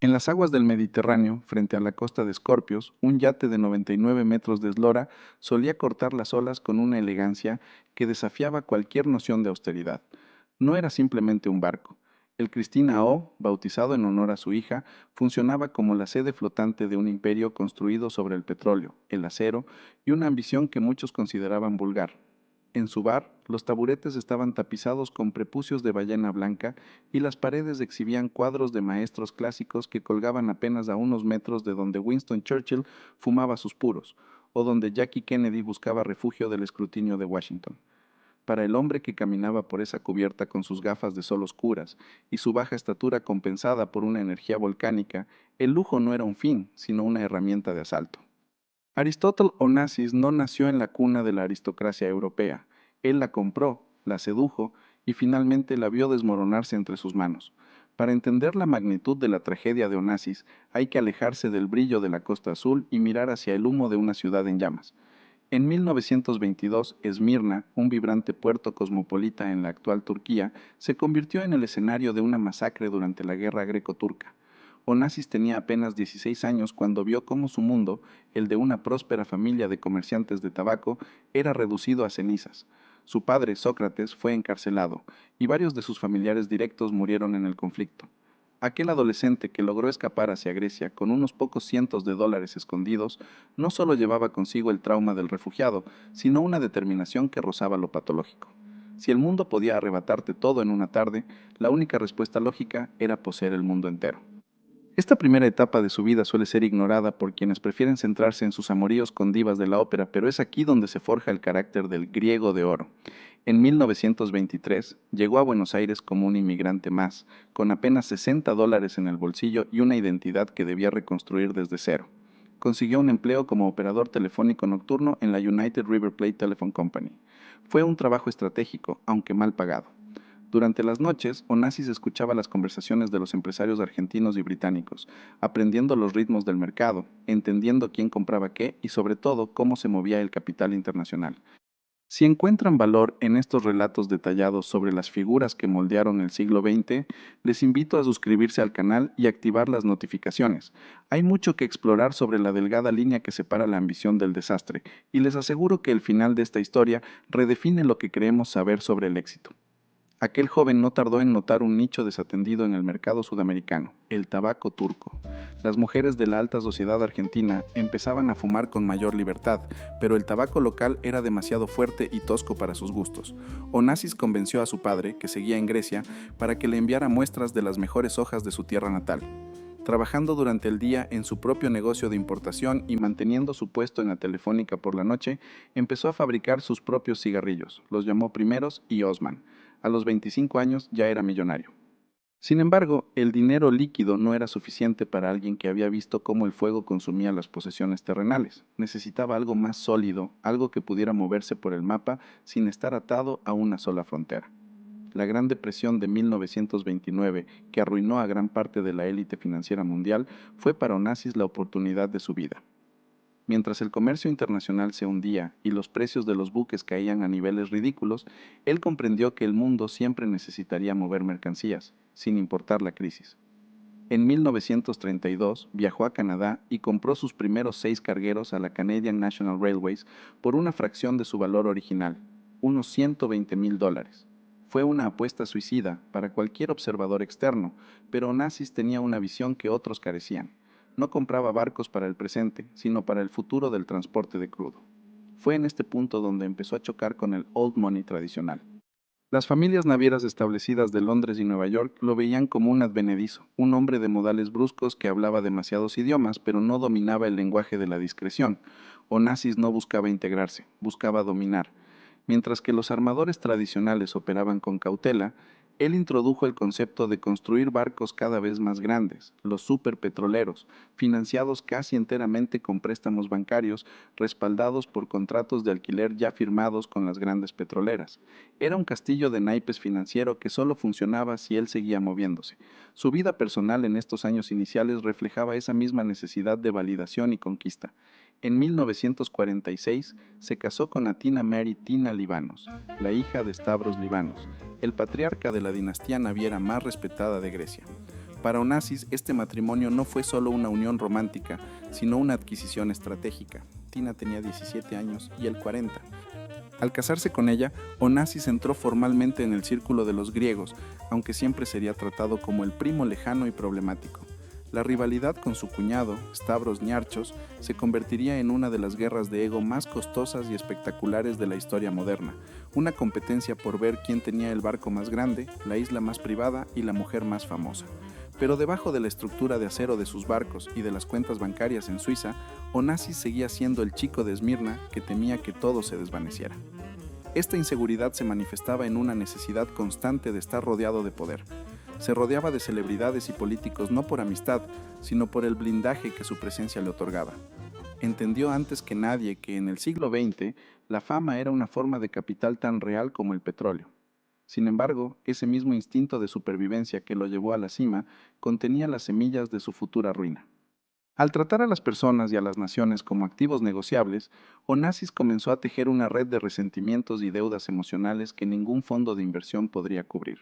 En las aguas del Mediterráneo, frente a la costa de Scorpios, un yate de 99 metros de eslora solía cortar las olas con una elegancia que desafiaba cualquier noción de austeridad. No era simplemente un barco. El Christina O, bautizado en honor a su hija, funcionaba como la sede flotante de un imperio construido sobre el petróleo, el acero y una ambición que muchos consideraban vulgar. En su bar, los taburetes estaban tapizados con prepucios de ballena blanca y las paredes exhibían cuadros de maestros clásicos que colgaban apenas a unos metros de donde Winston Churchill fumaba sus puros, o donde Jackie Kennedy buscaba refugio del escrutinio de Washington. Para el hombre que caminaba por esa cubierta con sus gafas de sol oscuras y su baja estatura compensada por una energía volcánica, el lujo no era un fin, sino una herramienta de asalto. Aristóteles Onassis no nació en la cuna de la aristocracia europea. Él la compró, la sedujo y finalmente la vio desmoronarse entre sus manos. Para entender la magnitud de la tragedia de Onassis, hay que alejarse del brillo de la Costa Azul y mirar hacia el humo de una ciudad en llamas. En 1922, Esmirna, un vibrante puerto cosmopolita en la actual Turquía, se convirtió en el escenario de una masacre durante la guerra greco-turca. Onassis tenía apenas 16 años cuando vio cómo su mundo, el de una próspera familia de comerciantes de tabaco, era reducido a cenizas. Su padre, Sócrates, fue encarcelado, y varios de sus familiares directos murieron en el conflicto. Aquel adolescente que logró escapar hacia Grecia con unos pocos cientos de dólares escondidos, no solo llevaba consigo el trauma del refugiado, sino una determinación que rozaba lo patológico. Si el mundo podía arrebatarte todo en una tarde, la única respuesta lógica era poseer el mundo entero. Esta primera etapa de su vida suele ser ignorada por quienes prefieren centrarse en sus amoríos con divas de la ópera, pero es aquí donde se forja el carácter del griego de oro. En 1923 llegó a Buenos Aires como un inmigrante más, con apenas $60 en el bolsillo y una identidad que debía reconstruir desde cero. Consiguió un empleo como operador telefónico nocturno en la United River Plate Telephone Company. Fue un trabajo estratégico, aunque mal pagado. Durante las noches, Onassis escuchaba las conversaciones de los empresarios argentinos y británicos, aprendiendo los ritmos del mercado, entendiendo quién compraba qué y sobre todo cómo se movía el capital internacional. Si encuentran valor en estos relatos detallados sobre las figuras que moldearon el siglo XX, les invito a suscribirse al canal y activar las notificaciones. Hay mucho que explorar sobre la delgada línea que separa la ambición del desastre, y les aseguro que el final de esta historia redefine lo que creemos saber sobre el éxito. Aquel joven no tardó en notar un nicho desatendido en el mercado sudamericano, el tabaco turco. Las mujeres de la alta sociedad argentina empezaban a fumar con mayor libertad, pero el tabaco local era demasiado fuerte y tosco para sus gustos. Onassis convenció a su padre, que seguía en Grecia, para que le enviara muestras de las mejores hojas de su tierra natal. Trabajando durante el día en su propio negocio de importación y manteniendo su puesto en la telefónica por la noche, empezó a fabricar sus propios cigarrillos. Los llamó primeros y Osman. A los 25 años ya era millonario. Sin embargo, el dinero líquido no era suficiente para alguien que había visto cómo el fuego consumía las posesiones terrenales. Necesitaba algo más sólido, algo que pudiera moverse por el mapa sin estar atado a una sola frontera. La Gran Depresión de 1929, que arruinó a gran parte de la élite financiera mundial, fue para Onassis la oportunidad de su vida. Mientras el comercio internacional se hundía y los precios de los buques caían a niveles ridículos, él comprendió que el mundo siempre necesitaría mover mercancías, sin importar la crisis. En 1932 viajó a Canadá y compró sus primeros 6 cargueros a la Canadian National Railways por una fracción de su valor original, unos $120,000. Fue una apuesta suicida para cualquier observador externo, pero Onassis tenía una visión que otros carecían. No compraba barcos para el presente, sino para el futuro del transporte de crudo. Fue en este punto donde empezó a chocar con el old money tradicional. Las familias navieras establecidas de Londres y Nueva York lo veían como un advenedizo, un hombre de modales bruscos que hablaba demasiados idiomas, pero no dominaba el lenguaje de la discreción. Onassis no buscaba integrarse, buscaba dominar. Mientras que los armadores tradicionales operaban con cautela, él introdujo el concepto de construir barcos cada vez más grandes, los superpetroleros, financiados casi enteramente con préstamos bancarios, respaldados por contratos de alquiler ya firmados con las grandes petroleras. Era un castillo de naipes financiero que solo funcionaba si él seguía moviéndose. Su vida personal en estos años iniciales reflejaba esa misma necesidad de validación y conquista. En 1946 se casó con Atina Mary Tina Libanos, la hija de Stavros Libanos, el patriarca de la dinastía naviera más respetada de Grecia. Para Onassis, este matrimonio no fue solo una unión romántica, sino una adquisición estratégica. Tina tenía 17 años y él 40. Al casarse con ella, Onassis entró formalmente en el círculo de los griegos, aunque siempre sería tratado como el primo lejano y problemático. La rivalidad con su cuñado, Stavros Niarchos, se convertiría en una de las guerras de ego más costosas y espectaculares de la historia moderna, una competencia por ver quién tenía el barco más grande, la isla más privada y la mujer más famosa. Pero debajo de la estructura de acero de sus barcos y de las cuentas bancarias en Suiza, Onassis seguía siendo el chico de Esmirna que temía que todo se desvaneciera. Esta inseguridad se manifestaba en una necesidad constante de estar rodeado de poder. Se rodeaba de celebridades y políticos no por amistad, sino por el blindaje que su presencia le otorgaba. Entendió antes que nadie que en el siglo XX la fama era una forma de capital tan real como el petróleo. Sin embargo, ese mismo instinto de supervivencia que lo llevó a la cima contenía las semillas de su futura ruina. Al tratar a las personas y a las naciones como activos negociables, Onassis comenzó a tejer una red de resentimientos y deudas emocionales que ningún fondo de inversión podría cubrir.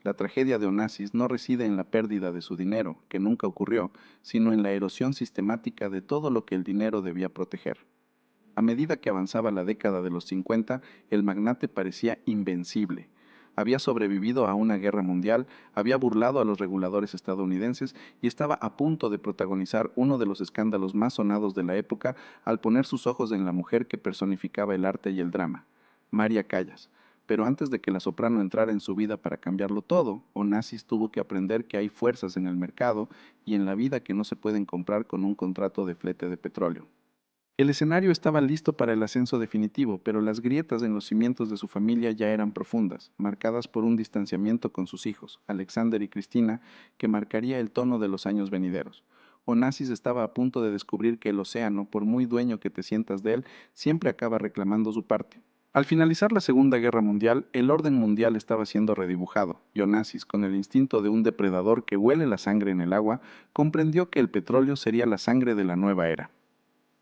La tragedia de Onassis no reside en la pérdida de su dinero, que nunca ocurrió, sino en la erosión sistemática de todo lo que el dinero debía proteger. A medida que avanzaba la década de los 50, el magnate parecía invencible. Había sobrevivido a una guerra mundial, había burlado a los reguladores estadounidenses y estaba a punto de protagonizar uno de los escándalos más sonados de la época al poner sus ojos en la mujer que personificaba el arte y el drama, María Callas. Pero antes de que la soprano entrara en su vida para cambiarlo todo, Onassis tuvo que aprender que hay fuerzas en el mercado y en la vida que no se pueden comprar con un contrato de flete de petróleo. El escenario estaba listo para el ascenso definitivo, pero las grietas en los cimientos de su familia ya eran profundas, marcadas por un distanciamiento con sus hijos, Alexander y Cristina, que marcaría el tono de los años venideros. Onassis estaba a punto de descubrir que el océano, por muy dueño que te sientas de él, siempre acaba reclamando su parte. Al finalizar la Segunda Guerra Mundial, el orden mundial estaba siendo redibujado, y Onassis, con el instinto de un depredador que huele la sangre en el agua, comprendió que el petróleo sería la sangre de la nueva era.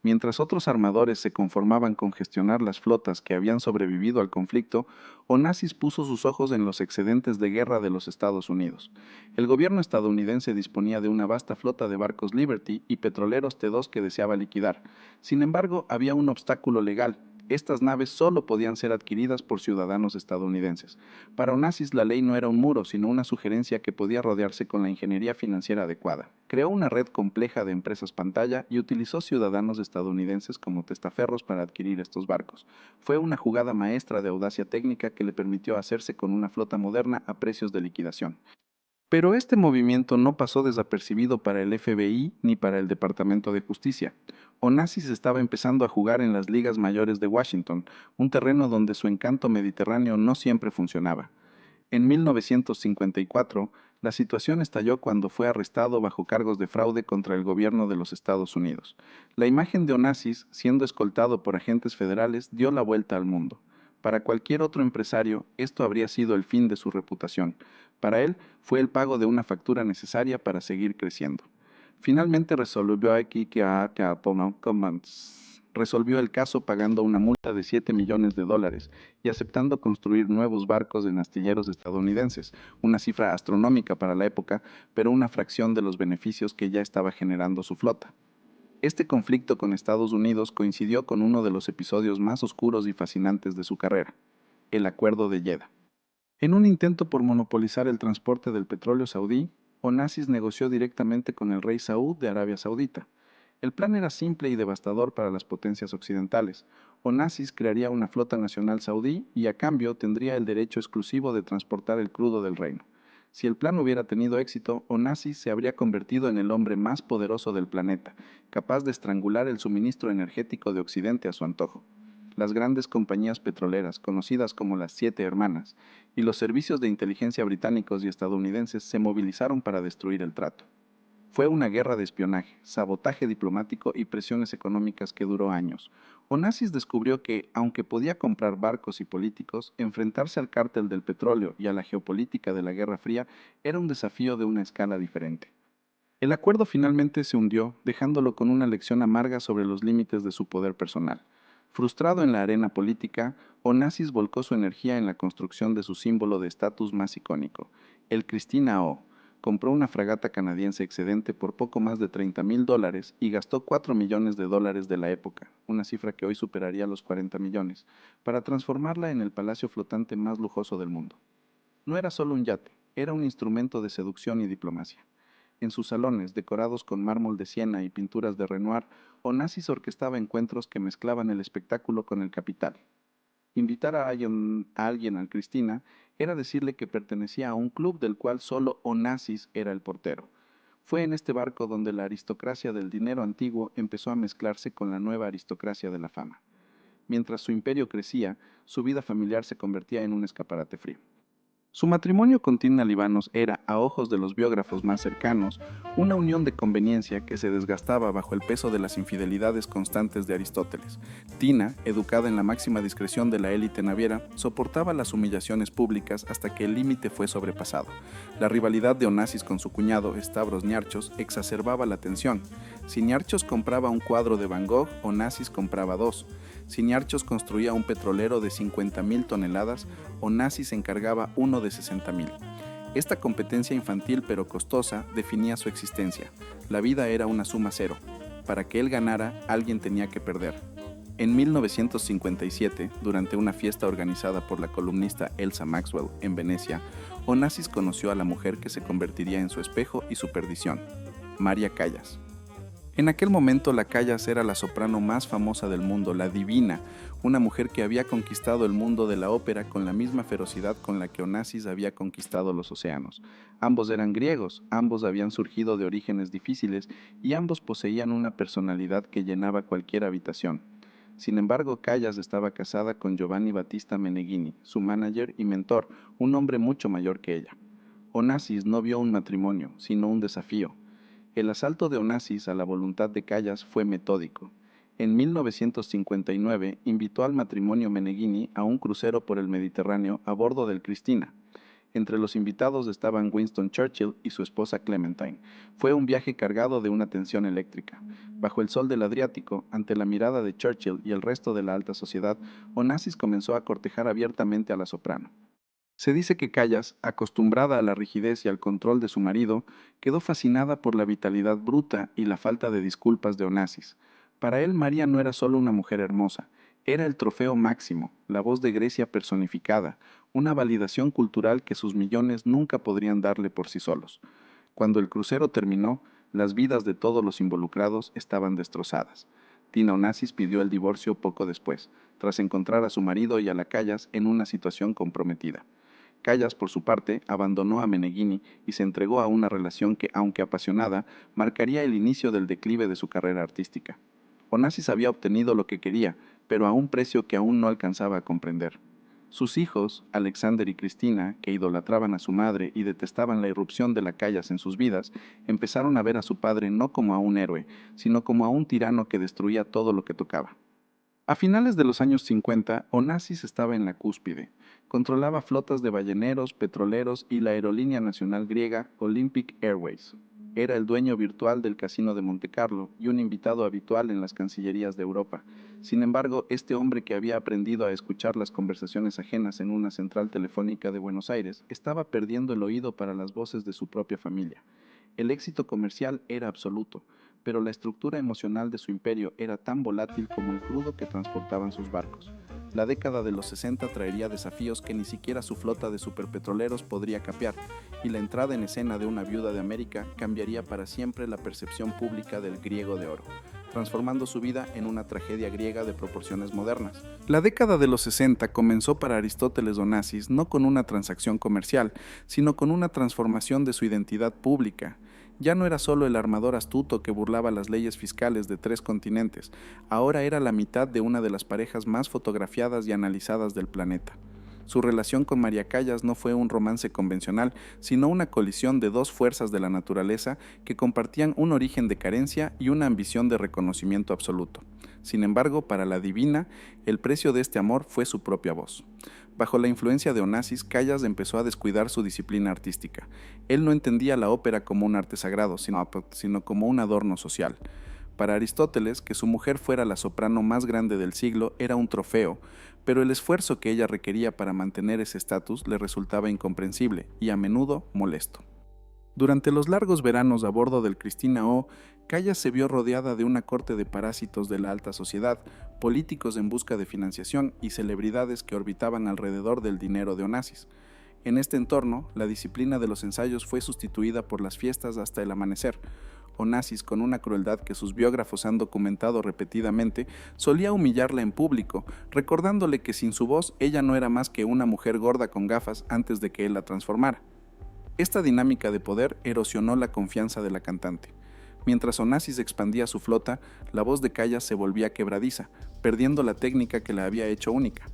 Mientras otros armadores se conformaban con gestionar las flotas que habían sobrevivido al conflicto, Onassis puso sus ojos en los excedentes de guerra de los Estados Unidos. El gobierno estadounidense disponía de una vasta flota de barcos Liberty y petroleros T2 que deseaba liquidar. Sin embargo, había un obstáculo legal. Estas naves solo podían ser adquiridas por ciudadanos estadounidenses. Para Onassis la ley no era un muro, sino una sugerencia que podía rodearse con la ingeniería financiera adecuada. Creó una red compleja de empresas pantalla y utilizó ciudadanos estadounidenses como testaferros para adquirir estos barcos. Fue una jugada maestra de audacia técnica que le permitió hacerse con una flota moderna a precios de liquidación. Pero este movimiento no pasó desapercibido para el FBI ni para el Departamento de Justicia. Onassis estaba empezando a jugar en las ligas mayores de Washington, un terreno donde su encanto mediterráneo no siempre funcionaba. En 1954, la situación estalló cuando fue arrestado bajo cargos de fraude contra el gobierno de los Estados Unidos. La imagen de Onassis, siendo escoltado por agentes federales, dio la vuelta al mundo. Para cualquier otro empresario, esto habría sido el fin de su reputación. Para él, fue el pago de una factura necesaria para seguir creciendo. Finalmente resolvió el caso pagando una multa de $7 millones y aceptando construir nuevos barcos en astilleros estadounidenses, una cifra astronómica para la época, pero una fracción de los beneficios que ya estaba generando su flota. Este conflicto con Estados Unidos coincidió con uno de los episodios más oscuros y fascinantes de su carrera, el Acuerdo de Jeddah. En un intento por monopolizar el transporte del petróleo saudí, Onassis negoció directamente con el rey Saúd de Arabia Saudita. El plan era simple y devastador para las potencias occidentales. Onassis crearía una flota nacional saudí y a cambio tendría el derecho exclusivo de transportar el crudo del reino. Si el plan hubiera tenido éxito, Onassis se habría convertido en el hombre más poderoso del planeta, capaz de estrangular el suministro energético de Occidente a su antojo. Las grandes compañías petroleras, conocidas como las Siete Hermanas, y los servicios de inteligencia británicos y estadounidenses se movilizaron para destruir el trato. Fue una guerra de espionaje, sabotaje diplomático y presiones económicas que duró años. Onassis descubrió que, aunque podía comprar barcos y políticos, enfrentarse al cártel del petróleo y a la geopolítica de la Guerra Fría era un desafío de una escala diferente. El acuerdo finalmente se hundió, dejándolo con una lección amarga sobre los límites de su poder personal. Frustrado en la arena política, Onassis volcó su energía en la construcción de su símbolo de estatus más icónico, el Cristina O. compró una fragata canadiense excedente por poco más de $30,000 y gastó $4 millones de la época, una cifra que hoy superaría los 40 millones, para transformarla en el palacio flotante más lujoso del mundo. No era solo un yate, era un instrumento de seducción y diplomacia. En sus salones, decorados con mármol de Siena y pinturas de Renoir, Onassis orquestaba encuentros que mezclaban el espectáculo con el capital. Invitar a alguien al Cristina era decirle que pertenecía a un club del cual solo Onassis era el portero. Fue en este barco donde la aristocracia del dinero antiguo empezó a mezclarse con la nueva aristocracia de la fama. Mientras su imperio crecía, su vida familiar se convertía en un escaparate frío. Su matrimonio con Tina Libanos era, a ojos de los biógrafos más cercanos, una unión de conveniencia que se desgastaba bajo el peso de las infidelidades constantes de Aristóteles. Tina, educada en la máxima discreción de la élite naviera, soportaba las humillaciones públicas hasta que el límite fue sobrepasado. La rivalidad de Onassis con su cuñado, Stavros Niarchos, exacerbaba la tensión. Si Niarchos compraba un cuadro de Van Gogh, Onassis compraba dos. Si Niarchos construía un petrolero de 50,000 toneladas, Onassis encargaba uno de 60,000. Esta competencia infantil pero costosa definía su existencia. La vida era una suma cero. Para que él ganara, alguien tenía que perder. En 1957, durante una fiesta organizada por la columnista Elsa Maxwell en Venecia, Onassis conoció a la mujer que se convertiría en su espejo y su perdición, Maria Callas. En aquel momento la Callas era la soprano más famosa del mundo, la Divina, una mujer que había conquistado el mundo de la ópera con la misma ferocidad con la que Onassis había conquistado los océanos. Ambos eran griegos, ambos habían surgido de orígenes difíciles y ambos poseían una personalidad que llenaba cualquier habitación. Sin embargo, Callas estaba casada con Giovanni Battista Meneghini, su manager y mentor, un hombre mucho mayor que ella. Onassis no vio un matrimonio, sino un desafío. El asalto de Onassis a la voluntad de Callas fue metódico. En 1959 invitó al matrimonio Meneghini a un crucero por el Mediterráneo a bordo del Cristina. Entre los invitados estaban Winston Churchill y su esposa Clementine. Fue un viaje cargado de una tensión eléctrica. Bajo el sol del Adriático, ante la mirada de Churchill y el resto de la alta sociedad, Onassis comenzó a cortejar abiertamente a la soprano. Se dice que Callas, acostumbrada a la rigidez y al control de su marido, quedó fascinada por la vitalidad bruta y la falta de disculpas de Onassis. Para él, María no era solo una mujer hermosa, era el trofeo máximo, la voz de Grecia personificada, una validación cultural que sus millones nunca podrían darle por sí solos. Cuando el crucero terminó, las vidas de todos los involucrados estaban destrozadas. Tina Onassis pidió el divorcio poco después, tras encontrar a su marido y a la Callas en una situación comprometida. Callas, por su parte, abandonó a Meneghini y se entregó a una relación que, aunque apasionada, marcaría el inicio del declive de su carrera artística. Onassis había obtenido lo que quería, pero a un precio que aún no alcanzaba a comprender. Sus hijos, Alexander y Cristina, que idolatraban a su madre y detestaban la irrupción de la Callas en sus vidas, empezaron a ver a su padre no como a un héroe, sino como a un tirano que destruía todo lo que tocaba. A finales de los años 50, Onassis estaba en la cúspide. Controlaba flotas de balleneros, petroleros y la aerolínea nacional griega Olympic Airways. Era el dueño virtual del Casino de Montecarlo y un invitado habitual en las cancillerías de Europa. Sin embargo, este hombre que había aprendido a escuchar las conversaciones ajenas en una central telefónica de Buenos Aires estaba perdiendo el oído para las voces de su propia familia. El éxito comercial era absoluto, pero la estructura emocional de su imperio era tan volátil como el crudo que transportaban sus barcos. La década de los 60 traería desafíos que ni siquiera su flota de superpetroleros podría capear, y la entrada en escena de una viuda de América cambiaría para siempre la percepción pública del griego de oro, transformando su vida en una tragedia griega de proporciones modernas. La década de los 60 comenzó para Aristóteles Onassis no con una transacción comercial, sino con una transformación de su identidad pública. Ya no era solo el armador astuto que burlaba las leyes fiscales de 3 continentes, ahora era la mitad de una de las parejas más fotografiadas y analizadas del planeta. Su relación con María Callas no fue un romance convencional, sino una colisión de 2 fuerzas de la naturaleza que compartían un origen de carencia y una ambición de reconocimiento absoluto. Sin embargo, para la Divina, el precio de este amor fue su propia voz. Bajo la influencia de Onassis, Callas empezó a descuidar su disciplina artística. Él no entendía la ópera como un arte sagrado, sino como un adorno social. Para Aristóteles, que su mujer fuera la soprano más grande del siglo era un trofeo, pero el esfuerzo que ella requería para mantener ese estatus le resultaba incomprensible y a menudo molesto. Durante los largos veranos a bordo del Cristina O, Callas se vio rodeada de una corte de parásitos de la alta sociedad, políticos en busca de financiación y celebridades que orbitaban alrededor del dinero de Onassis. En este entorno, la disciplina de los ensayos fue sustituida por las fiestas hasta el amanecer. Onassis, con una crueldad que sus biógrafos han documentado repetidamente, solía humillarla en público, recordándole que sin su voz ella no era más que una mujer gorda con gafas antes de que él la transformara. Esta dinámica de poder erosionó la confianza de la cantante. Mientras Onassis expandía su flota, la voz de Callas se volvía quebradiza, perdiendo la técnica que la había hecho única.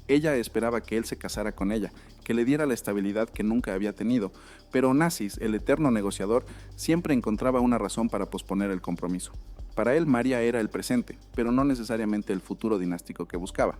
Ella esperaba que él se casara con ella, que le diera la estabilidad que nunca había tenido, pero Onassis, el eterno negociador, siempre encontraba una razón para posponer el compromiso. Para él María era el presente, pero no necesariamente el futuro dinástico que buscaba.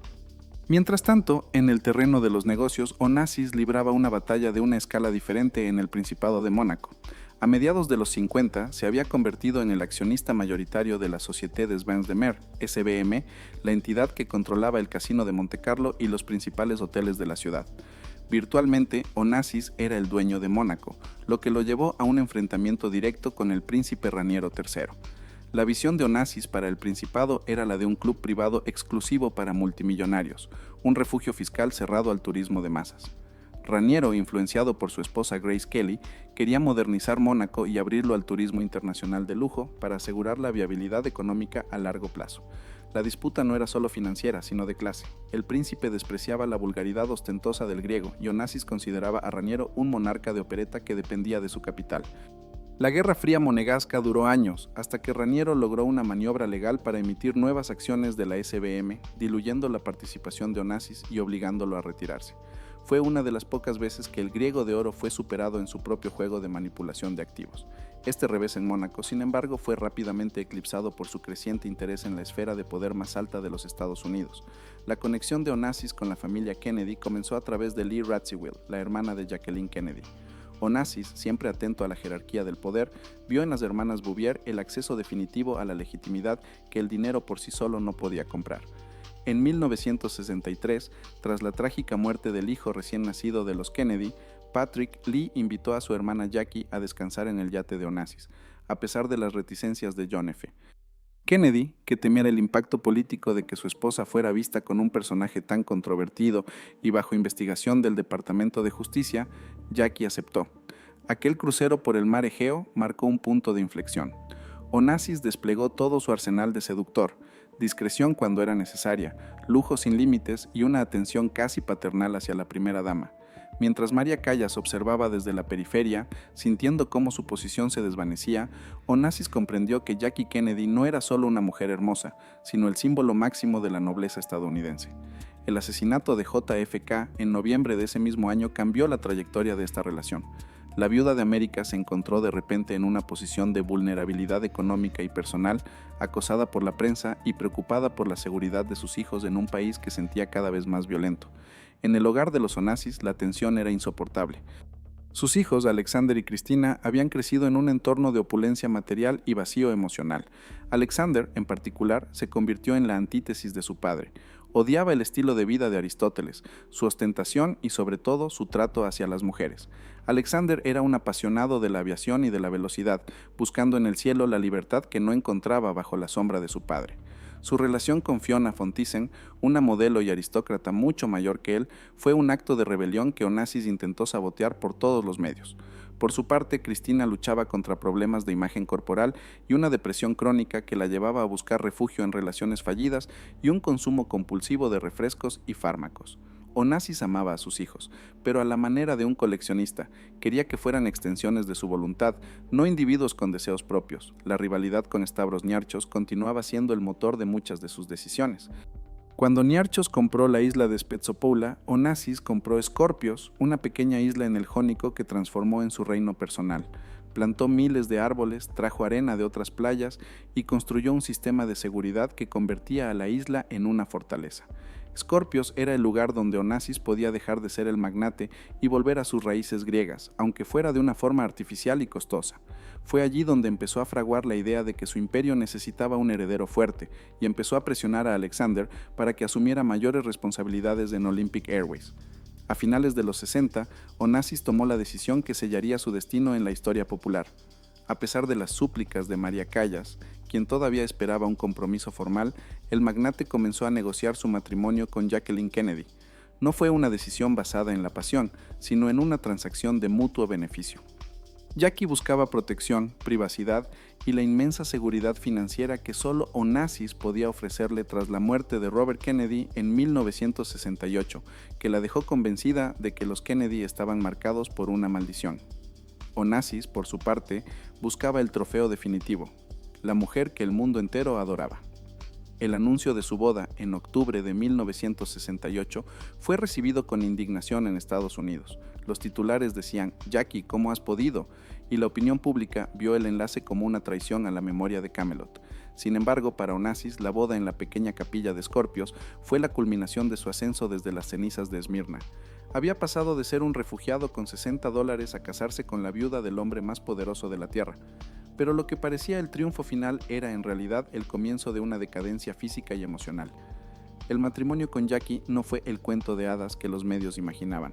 Mientras tanto, en el terreno de los negocios, Onassis libraba una batalla de una escala diferente en el Principado de Mónaco. A mediados de los 50, se había convertido en el accionista mayoritario de la Société des Vins de Mer, SBM, la entidad que controlaba el Casino de Montecarlo y los principales hoteles de la ciudad. Virtualmente, Onassis era el dueño de Mónaco, lo que lo llevó a un enfrentamiento directo con el príncipe Raniero III. La visión de Onassis para el Principado era la de un club privado exclusivo para multimillonarios, un refugio fiscal cerrado al turismo de masas. Raniero, influenciado por su esposa Grace Kelly, quería modernizar Mónaco y abrirlo al turismo internacional de lujo para asegurar la viabilidad económica a largo plazo. La disputa no era solo financiera, sino de clase. El príncipe despreciaba la vulgaridad ostentosa del griego y Onassis consideraba a Raniero un monarca de opereta que dependía de su capital. La Guerra Fría monegasca duró años, hasta que Raniero logró una maniobra legal para emitir nuevas acciones de la SBM, diluyendo la participación de Onassis y obligándolo a retirarse. Fue una de las pocas veces que el griego de oro fue superado en su propio juego de manipulación de activos. Este revés en Mónaco, sin embargo, fue rápidamente eclipsado por su creciente interés en la esfera de poder más alta de los Estados Unidos. La conexión de Onassis con la familia Kennedy comenzó a través de Lee Radziwill, la hermana de Jacqueline Kennedy. Onassis, siempre atento a la jerarquía del poder, vio en las hermanas Bouvier el acceso definitivo a la legitimidad que el dinero por sí solo no podía comprar. En 1963, tras la trágica muerte del hijo recién nacido de los Kennedy, Patrick Lee invitó a su hermana Jackie a descansar en el yate de Onassis, a pesar de las reticencias de John F. Kennedy, que temía el impacto político de que su esposa fuera vista con un personaje tan controvertido y bajo investigación del Departamento de Justicia, Jackie aceptó. Aquel crucero por el mar Egeo marcó un punto de inflexión. Onassis desplegó todo su arsenal de seductor, discreción cuando era necesaria, lujo sin límites y una atención casi paternal hacia la primera dama. Mientras María Callas observaba desde la periferia, sintiendo cómo su posición se desvanecía, Onassis comprendió que Jackie Kennedy no era solo una mujer hermosa, sino el símbolo máximo de la nobleza estadounidense. El asesinato de JFK en noviembre de ese mismo año cambió la trayectoria de esta relación. La viuda de América se encontró de repente en una posición de vulnerabilidad económica y personal, acosada por la prensa y preocupada por la seguridad de sus hijos en un país que sentía cada vez más violento. En el hogar de los Onassis la tensión era insoportable. Sus hijos, Alexander y Cristina, habían crecido en un entorno de opulencia material y vacío emocional. Alexander, en particular, se convirtió en la antítesis de su padre. Odiaba el estilo de vida de Aristóteles, su ostentación y sobre todo su trato hacia las mujeres. Alexander era un apasionado de la aviación y de la velocidad, buscando en el cielo la libertad que no encontraba bajo la sombra de su padre. Su relación con Fiona von Thyssen, una modelo y aristócrata mucho mayor que él, fue un acto de rebelión que Onassis intentó sabotear por todos los medios. Por su parte, Cristina luchaba contra problemas de imagen corporal y una depresión crónica que la llevaba a buscar refugio en relaciones fallidas y un consumo compulsivo de refrescos y fármacos. Onassis amaba a sus hijos, pero a la manera de un coleccionista. Quería que fueran extensiones de su voluntad, no individuos con deseos propios. La rivalidad con Stavros Niarchos continuaba siendo el motor de muchas de sus decisiones. Cuando Niarchos compró la isla de Spetsopoula, Onassis compró Scorpios, una pequeña isla en el Jónico que transformó en su reino personal. Plantó miles de árboles, trajo arena de otras playas y construyó un sistema de seguridad que convertía a la isla en una fortaleza. Scorpios era el lugar donde Onassis podía dejar de ser el magnate y volver a sus raíces griegas, aunque fuera de una forma artificial y costosa. Fue allí donde empezó a fraguar la idea de que su imperio necesitaba un heredero fuerte y empezó a presionar a Alexander para que asumiera mayores responsabilidades en Olympic Airways. A finales de los 60, Onassis tomó la decisión que sellaría su destino en la historia popular. A pesar de las súplicas de María Callas, quien todavía esperaba un compromiso formal, el magnate comenzó a negociar su matrimonio con Jacqueline Kennedy. No fue una decisión basada en la pasión, sino en una transacción de mutuo beneficio. Jackie buscaba protección, privacidad y la inmensa seguridad financiera que solo Onassis podía ofrecerle tras la muerte de Robert Kennedy en 1968, que la dejó convencida de que los Kennedy estaban marcados por una maldición. Onassis, por su parte, buscaba el trofeo definitivo, la mujer que el mundo entero adoraba. El anuncio de su boda en octubre de 1968 fue recibido con indignación en Estados Unidos. Los titulares decían, Jackie, ¿cómo has podido? Y la opinión pública vio el enlace como una traición a la memoria de Camelot. Sin embargo, para Onassis, la boda en la pequeña capilla de Escorpios fue la culminación de su ascenso desde las cenizas de Esmirna. Había pasado de ser un refugiado con $60 a casarse con la viuda del hombre más poderoso de la tierra. Pero lo que parecía el triunfo final era en realidad el comienzo de una decadencia física y emocional. El matrimonio con Jackie no fue el cuento de hadas que los medios imaginaban.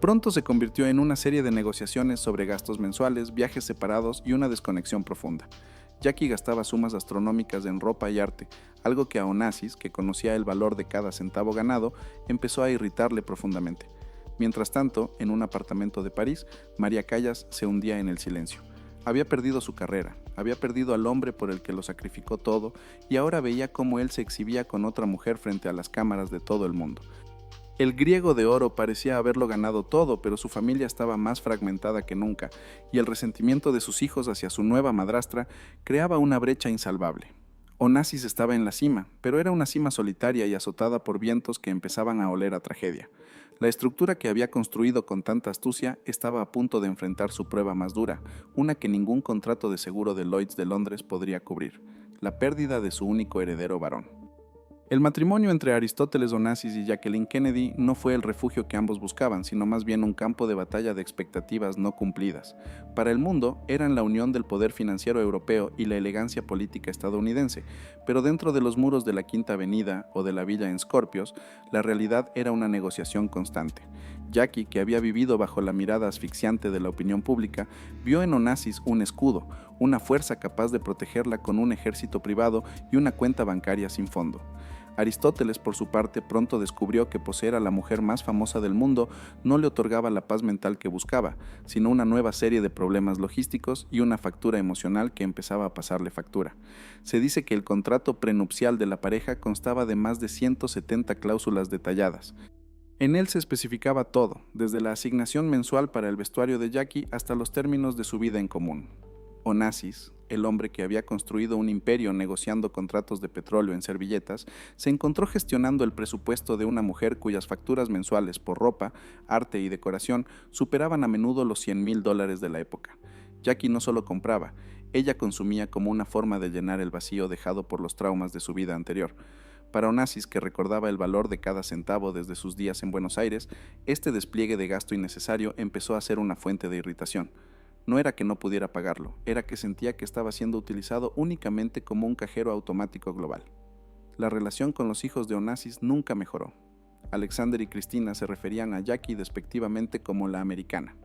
Pronto se convirtió en una serie de negociaciones sobre gastos mensuales, viajes separados y una desconexión profunda. Jackie gastaba sumas astronómicas en ropa y arte, algo que a Onassis, que conocía el valor de cada centavo ganado, empezó a irritarle profundamente. Mientras tanto, en un apartamento de París, María Callas se hundía en el silencio. Había perdido su carrera, había perdido al hombre por el que lo sacrificó todo y ahora veía cómo él se exhibía con otra mujer frente a las cámaras de todo el mundo. El griego de oro parecía haberlo ganado todo, pero su familia estaba más fragmentada que nunca, y el resentimiento de sus hijos hacia su nueva madrastra creaba una brecha insalvable. Onassis estaba en la cima, pero era una cima solitaria y azotada por vientos que empezaban a oler a tragedia. La estructura que había construido con tanta astucia estaba a punto de enfrentar su prueba más dura, una que ningún contrato de seguro de Lloyds de Londres podría cubrir: la pérdida de su único heredero varón. El matrimonio entre Aristóteles Onassis y Jacqueline Kennedy no fue el refugio que ambos buscaban, sino más bien un campo de batalla de expectativas no cumplidas. Para el mundo, eran la unión del poder financiero europeo y la elegancia política estadounidense, pero dentro de los muros de la Quinta Avenida o de la villa en Scorpios, la realidad era una negociación constante. Jackie, que había vivido bajo la mirada asfixiante de la opinión pública, vio en Onassis un escudo, una fuerza capaz de protegerla con un ejército privado y una cuenta bancaria sin fondo. Aristóteles, por su parte, pronto descubrió que poseer a la mujer más famosa del mundo no le otorgaba la paz mental que buscaba, sino una nueva serie de problemas logísticos y una factura emocional que empezaba a pasarle factura. Se dice que el contrato prenupcial de la pareja constaba de más de 170 cláusulas detalladas. En él se especificaba todo, desde la asignación mensual para el vestuario de Jackie hasta los términos de su vida en común. Onassis, el hombre que había construido un imperio negociando contratos de petróleo en servilletas, se encontró gestionando el presupuesto de una mujer cuyas facturas mensuales por ropa, arte y decoración superaban a menudo los $100,000 de la época. Jackie no solo compraba, ella consumía como una forma de llenar el vacío dejado por los traumas de su vida anterior. Para Onassis, que recordaba el valor de cada centavo desde sus días en Buenos Aires, este despliegue de gasto innecesario empezó a ser una fuente de irritación. No era que no pudiera pagarlo, era que sentía que estaba siendo utilizado únicamente como un cajero automático global. La relación con los hijos de Onassis nunca mejoró. Alexander y Cristina se referían a Jackie despectivamente como la americana.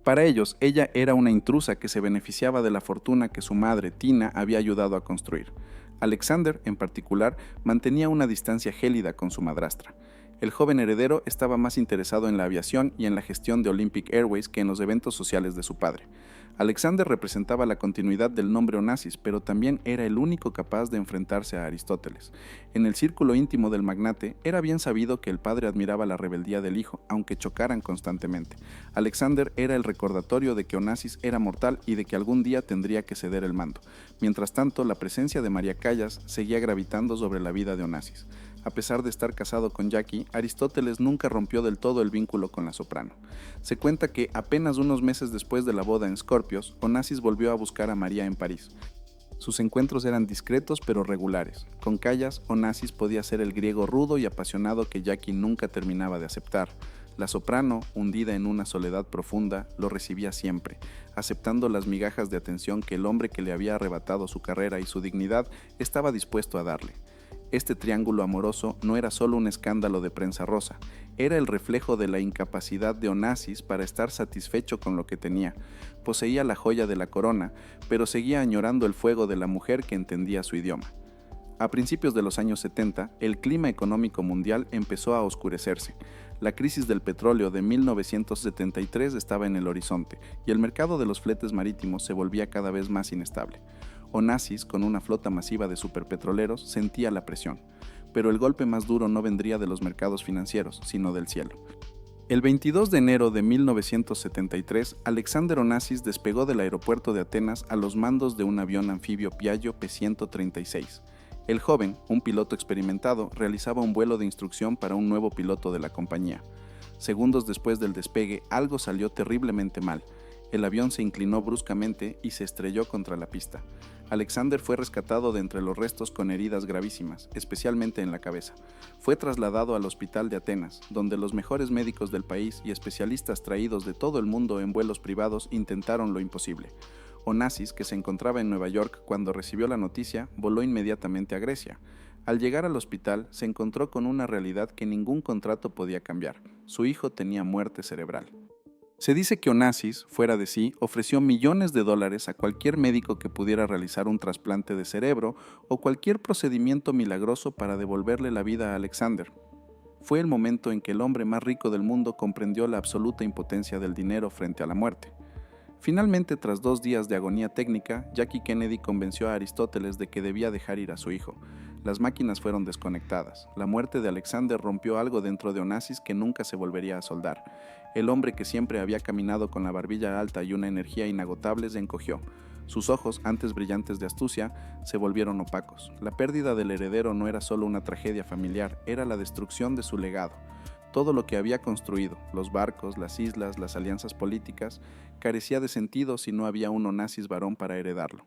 Para ellos, ella era una intrusa que se beneficiaba de la fortuna que su madre, Tina, había ayudado a construir. Alexander, en particular, mantenía una distancia gélida con su madrastra. El joven heredero estaba más interesado en la aviación y en la gestión de Olympic Airways que en los eventos sociales de su padre. Alexander representaba la continuidad del nombre Onassis, pero también era el único capaz de enfrentarse a Aristóteles. En el círculo íntimo del magnate, era bien sabido que el padre admiraba la rebeldía del hijo, aunque chocaran constantemente. Alexander era el recordatorio de que Onassis era mortal y de que algún día tendría que ceder el mando. Mientras tanto, la presencia de María Callas seguía gravitando sobre la vida de Onassis. A pesar de estar casado con Jackie, Aristóteles nunca rompió del todo el vínculo con la soprano. Se cuenta que apenas unos meses después de la boda en Scorpios, Onassis volvió a buscar a María en París. Sus encuentros eran discretos pero regulares. Con Callas, Onassis podía ser el griego rudo y apasionado que Jackie nunca terminaba de aceptar. La soprano, hundida en una soledad profunda, lo recibía siempre, aceptando las migajas de atención que el hombre que le había arrebatado su carrera y su dignidad estaba dispuesto a darle. Este triángulo amoroso no era solo un escándalo de prensa rosa, era el reflejo de la incapacidad de Onassis para estar satisfecho con lo que tenía. Poseía la joya de la corona, pero seguía añorando el fuego de la mujer que entendía su idioma. A principios de los años 70, el clima económico mundial empezó a oscurecerse. La crisis del petróleo de 1973 estaba en el horizonte y el mercado de los fletes marítimos se volvía cada vez más inestable. Onassis, con una flota masiva de superpetroleros, sentía la presión, pero el golpe más duro no vendría de los mercados financieros, sino del cielo. El 22 de enero de 1973, Alexander Onassis despegó del aeropuerto de Atenas a los mandos de un avión anfibio Piaggio P-136. El joven, un piloto experimentado, realizaba un vuelo de instrucción para un nuevo piloto de la compañía. Segundos después del despegue, algo salió terriblemente mal. El avión se inclinó bruscamente y se estrelló contra la pista. Alexander fue rescatado de entre los restos con heridas gravísimas, especialmente en la cabeza. Fue trasladado al hospital de Atenas, donde los mejores médicos del país y especialistas traídos de todo el mundo en vuelos privados intentaron lo imposible. Onassis, que se encontraba en Nueva York cuando recibió la noticia, voló inmediatamente a Grecia. Al llegar al hospital, se encontró con una realidad que ningún contrato podía cambiar. Su hijo tenía muerte cerebral. Se dice que Onassis, fuera de sí, ofreció millones de dólares a cualquier médico que pudiera realizar un trasplante de cerebro o cualquier procedimiento milagroso para devolverle la vida a Alexander. Fue el momento en que el hombre más rico del mundo comprendió la absoluta impotencia del dinero frente a la muerte. Finalmente, tras 2 días de agonía técnica, Jackie Kennedy convenció a Aristóteles de que debía dejar ir a su hijo. Las máquinas fueron desconectadas. La muerte de Alexander rompió algo dentro de Onassis que nunca se volvería a soldar. El hombre que siempre había caminado con la barbilla alta y una energía inagotable se encogió. Sus ojos, antes brillantes de astucia, se volvieron opacos. La pérdida del heredero no era solo una tragedia familiar, era la destrucción de su legado. Todo lo que había construido, los barcos, las islas, las alianzas políticas, carecía de sentido si no había un Onassis varón para heredarlo.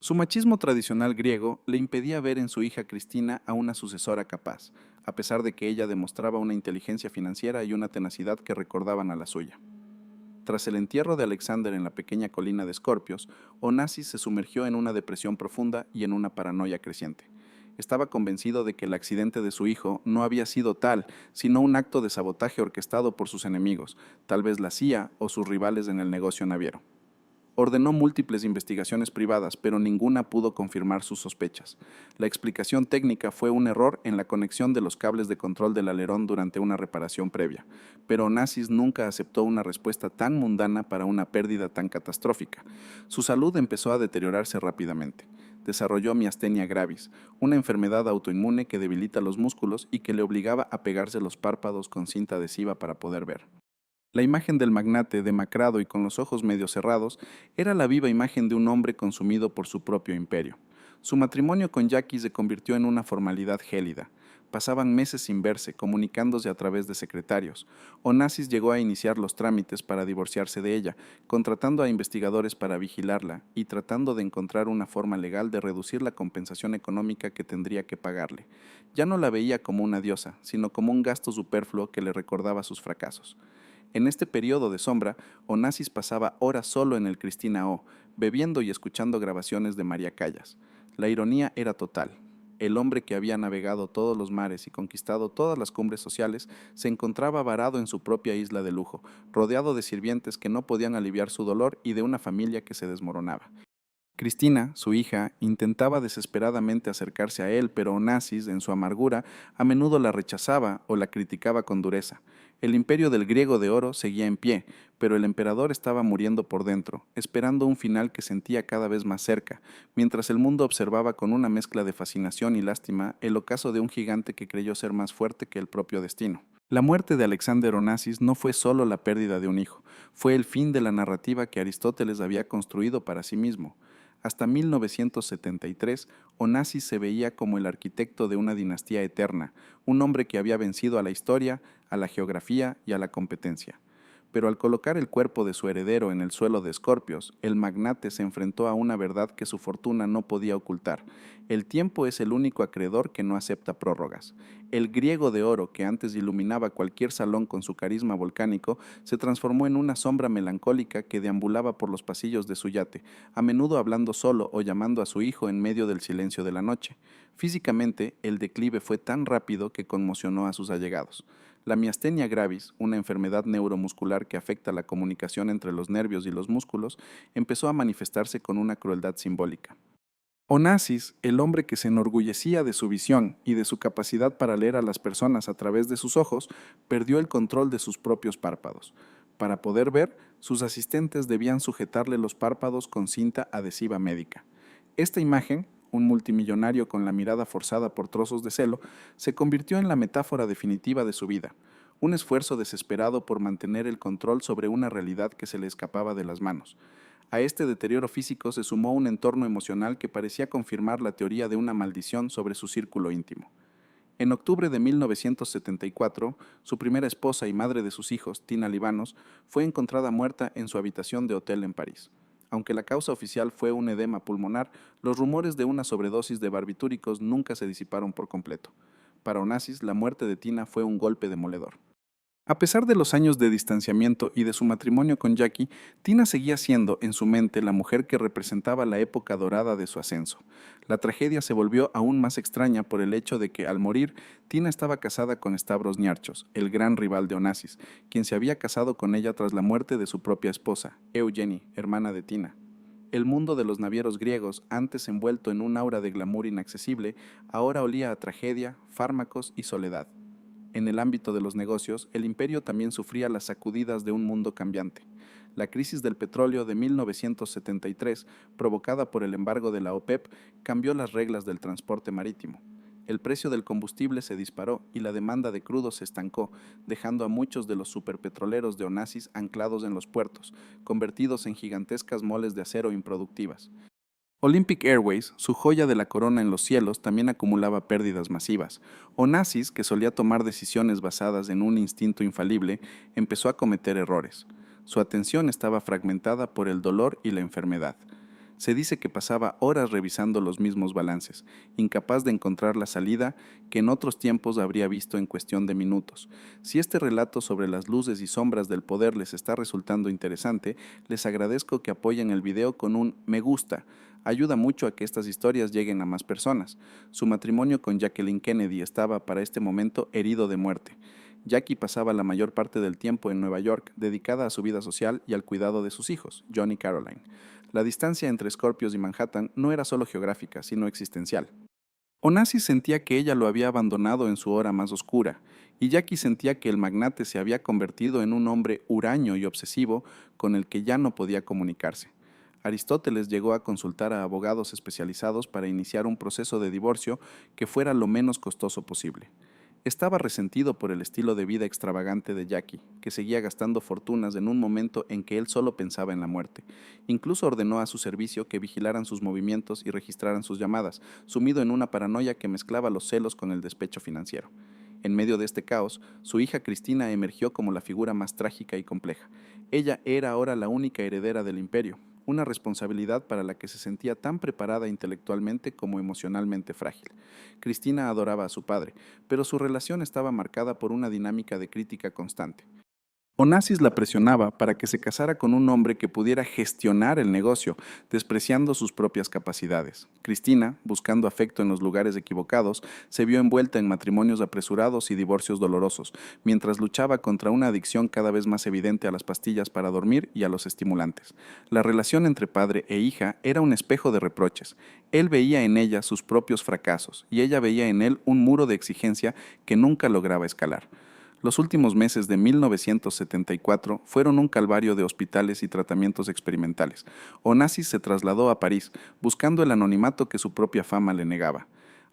Su machismo tradicional griego le impedía ver en su hija Cristina a una sucesora capaz, a pesar de que ella demostraba una inteligencia financiera y una tenacidad que recordaban a la suya. Tras el entierro de Alexander en la pequeña colina de Escorpios, Onassis se sumergió en una depresión profunda y en una paranoia creciente. Estaba convencido de que el accidente de su hijo no había sido tal, sino un acto de sabotaje orquestado por sus enemigos, tal vez la CIA o sus rivales en el negocio naviero. Ordenó múltiples investigaciones privadas, pero ninguna pudo confirmar sus sospechas. La explicación técnica fue un error en la conexión de los cables de control del alerón durante una reparación previa, pero Onassis nunca aceptó una respuesta tan mundana para una pérdida tan catastrófica. Su salud empezó a deteriorarse rápidamente. Desarrolló miastenia gravis, una enfermedad autoinmune que debilita los músculos y que le obligaba a pegarse los párpados con cinta adhesiva para poder ver. La imagen del magnate, demacrado y con los ojos medio cerrados, era la viva imagen de un hombre consumido por su propio imperio. Su matrimonio con Jackie se convirtió en una formalidad gélida. Pasaban meses sin verse, comunicándose a través de secretarios. Onassis llegó a iniciar los trámites para divorciarse de ella, contratando a investigadores para vigilarla y tratando de encontrar una forma legal de reducir la compensación económica que tendría que pagarle. Ya no la veía como una diosa, sino como un gasto superfluo que le recordaba sus fracasos. En este periodo de sombra, Onassis pasaba horas solo en el Cristina O, bebiendo y escuchando grabaciones de María Callas. La ironía era total. El hombre que había navegado todos los mares y conquistado todas las cumbres sociales se encontraba varado en su propia isla de lujo, rodeado de sirvientes que no podían aliviar su dolor y de una familia que se desmoronaba. Cristina, su hija, intentaba desesperadamente acercarse a él, pero Onassis, en su amargura, a menudo la rechazaba o la criticaba con dureza. El imperio del griego de oro seguía en pie, pero el emperador estaba muriendo por dentro, esperando un final que sentía cada vez más cerca, mientras el mundo observaba con una mezcla de fascinación y lástima el ocaso de un gigante que creyó ser más fuerte que el propio destino. La muerte de Alexander Onassis no fue solo la pérdida de un hijo, fue el fin de la narrativa que Aristóteles había construido para sí mismo. Hasta 1973, Onassis se veía como el arquitecto de una dinastía eterna, un hombre que había vencido a la historia, a la geografía y a la competencia. Pero al colocar el cuerpo de su heredero en el suelo de Escorpios, el magnate se enfrentó a una verdad que su fortuna no podía ocultar. El tiempo es el único acreedor que no acepta prórrogas. El griego de oro que antes iluminaba cualquier salón con su carisma volcánico se transformó en una sombra melancólica que deambulaba por los pasillos de su yate, a menudo hablando solo o llamando a su hijo en medio del silencio de la noche. Físicamente, el declive fue tan rápido que conmocionó a sus allegados. La miastenia gravis, una enfermedad neuromuscular que afecta la comunicación entre los nervios y los músculos, empezó a manifestarse con una crueldad simbólica. Onassis, el hombre que se enorgullecía de su visión y de su capacidad para leer a las personas a través de sus ojos, perdió el control de sus propios párpados. Para poder ver, sus asistentes debían sujetarle los párpados con cinta adhesiva médica. Esta imagen, un multimillonario con la mirada forzada por trozos de celo, se convirtió en la metáfora definitiva de su vida, un esfuerzo desesperado por mantener el control sobre una realidad que se le escapaba de las manos. A este deterioro físico se sumó un entorno emocional que parecía confirmar la teoría de una maldición sobre su círculo íntimo. En octubre de 1974, su primera esposa y madre de sus hijos, Tina Libanos, fue encontrada muerta en su habitación de hotel en París. Aunque la causa oficial fue un edema pulmonar, los rumores de una sobredosis de barbitúricos nunca se disiparon por completo. Para Onassis, la muerte de Tina fue un golpe demoledor. A pesar de los años de distanciamiento y de su matrimonio con Jackie, Tina seguía siendo, en su mente, la mujer que representaba la época dorada de su ascenso. La tragedia se volvió aún más extraña por el hecho de que, al morir, Tina estaba casada con Stavros Niarchos, el gran rival de Onassis, quien se había casado con ella tras la muerte de su propia esposa, Eugenie, hermana de Tina. El mundo de los navieros griegos, antes envuelto en un aura de glamour inaccesible, ahora olía a tragedia, fármacos y soledad. En el ámbito de los negocios, el imperio también sufría las sacudidas de un mundo cambiante. La crisis del petróleo de 1973, provocada por el embargo de la OPEP, cambió las reglas del transporte marítimo. El precio del combustible se disparó y la demanda de crudo se estancó, dejando a muchos de los superpetroleros de Onassis anclados en los puertos, convertidos en gigantescas moles de acero improductivas. Olympic Airways, su joya de la corona en los cielos, también acumulaba pérdidas masivas. Onassis, que solía tomar decisiones basadas en un instinto infalible, empezó a cometer errores. Su atención estaba fragmentada por el dolor y la enfermedad. Se dice que pasaba horas revisando los mismos balances, incapaz de encontrar la salida que en otros tiempos habría visto en cuestión de minutos. Si este relato sobre las luces y sombras del poder les está resultando interesante, les agradezco que apoyen el video con un me gusta. Ayuda mucho a que estas historias lleguen a más personas. Su matrimonio con Jacqueline Kennedy estaba para este momento herido de muerte. Jackie pasaba la mayor parte del tiempo en Nueva York, dedicada a su vida social y al cuidado de sus hijos, John y Caroline. La distancia entre Scorpios y Manhattan no era solo geográfica, sino existencial. Onassis sentía que ella lo había abandonado en su hora más oscura, y Jackie sentía que el magnate se había convertido en un hombre huraño y obsesivo con el que ya no podía comunicarse. Aristóteles llegó a consultar a abogados especializados para iniciar un proceso de divorcio que fuera lo menos costoso posible. Estaba resentido por el estilo de vida extravagante de Jackie, que seguía gastando fortunas en un momento en que él solo pensaba en la muerte. Incluso ordenó a su servicio que vigilaran sus movimientos y registraran sus llamadas, sumido en una paranoia que mezclaba los celos con el despecho financiero. En medio de este caos, su hija Cristina emergió como la figura más trágica y compleja. Ella era ahora la única heredera del imperio, una responsabilidad para la que se sentía tan preparada intelectualmente como emocionalmente frágil. Cristina adoraba a su padre, pero su relación estaba marcada por una dinámica de crítica constante. Onassis la presionaba para que se casara con un hombre que pudiera gestionar el negocio, despreciando sus propias capacidades. Cristina, buscando afecto en los lugares equivocados, se vio envuelta en matrimonios apresurados y divorcios dolorosos, mientras luchaba contra una adicción cada vez más evidente a las pastillas para dormir y a los estimulantes. La relación entre padre e hija era un espejo de reproches. Él veía en ella sus propios fracasos y ella veía en él un muro de exigencia que nunca lograba escalar. Los últimos meses de 1974 fueron un calvario de hospitales y tratamientos experimentales. Onassis se trasladó a París, buscando el anonimato que su propia fama le negaba.